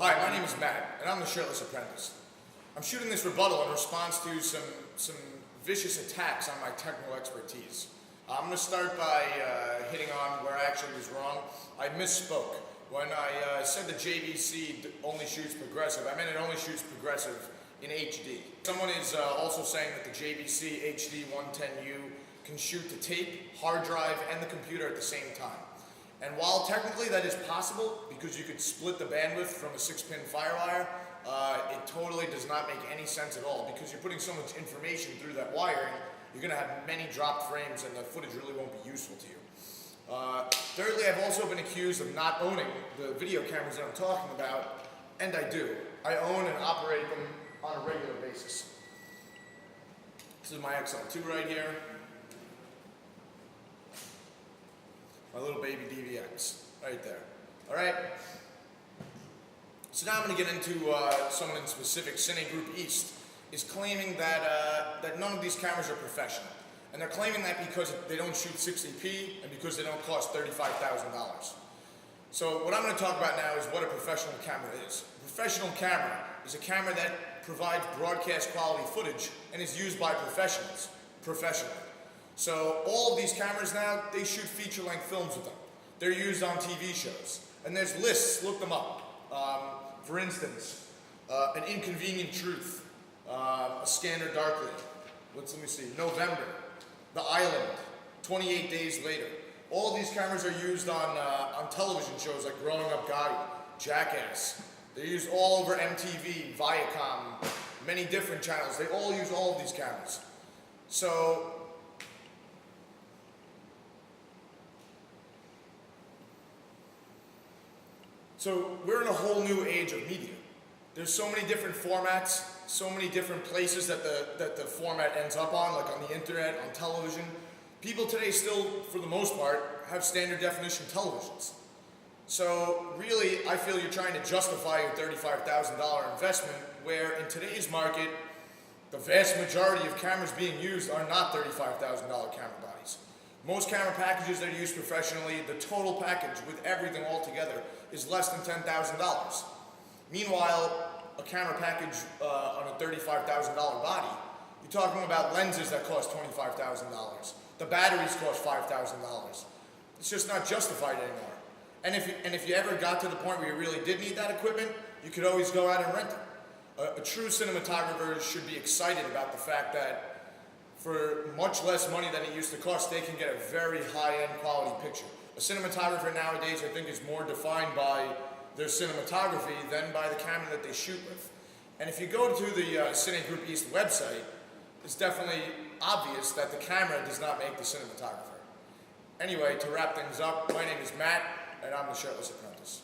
Hi, my name is Matt, and I'm the Shirtless Apprentice. I'm shooting this rebuttal in response to some vicious attacks on my technical expertise. I'm going to start by hitting on where I actually was wrong. I misspoke. When I said the JVC only shoots progressive, I meant it only shoots progressive in HD. Someone is also saying that the JVC HD 110U can shoot the tape, hard drive, and the computer at the same time. And while technically that is possible, because you could split the bandwidth from a 6-pin firewire, it totally does not make any sense at all, because you're putting so much information through that wiring, you're going to have many dropped frames and the footage really won't be useful to you. Thirdly, I've also been accused of not owning the video cameras that I'm talking about, and I do. I own and operate them on a regular basis. This is my XL2 right here. My little baby DVX, right there. All right? So now I'm going to get into someone in specific. Cine Group East is claiming that none of these cameras are professional. And they're claiming that because they don't shoot 60p and because they don't cost $35,000. So what I'm going to talk about now is what a professional camera is. A professional camera is a camera that provides broadcast quality footage and is used by professionals professionally. So all of these cameras now, they shoot feature-length films with them. They're used on TV shows. And there's lists, look them up. For instance, An Inconvenient Truth, A Scanner Darkly, let me see, November, The Island, 28 Days Later. All of these cameras are used on television shows like Growing Up Gotti, Jackass. They're used all over MTV, Viacom, many different channels. They all use all of these cameras. So we're in a whole new age of media. There's so many different formats, so many different places that the format ends up on, like on the internet, on television. People today still, for the most part, have standard definition televisions. So really, I feel you're trying to justify your $35,000 investment, where in today's market, the vast majority of cameras being used are not $35,000 camera bodies. Most camera packages that are used professionally, the total package with everything all together is less than $10,000. Meanwhile, a camera package on a $35,000 body, you're talking about lenses that cost $25,000. The batteries cost $5,000. It's just not justified anymore. And if you ever got to the point where you really did need that equipment, you could always go out and rent it. A true cinematographer should be excited about the fact that for much less money than it used to cost, they can get a very high-end quality picture. A cinematographer nowadays, I think, is more defined by their cinematography than by the camera that they shoot with. And if you go to the Cine Group East website, it's definitely obvious that the camera does not make the cinematographer. Anyway, to wrap things up, my name is Matt, and I'm the Shirtless Apprentice.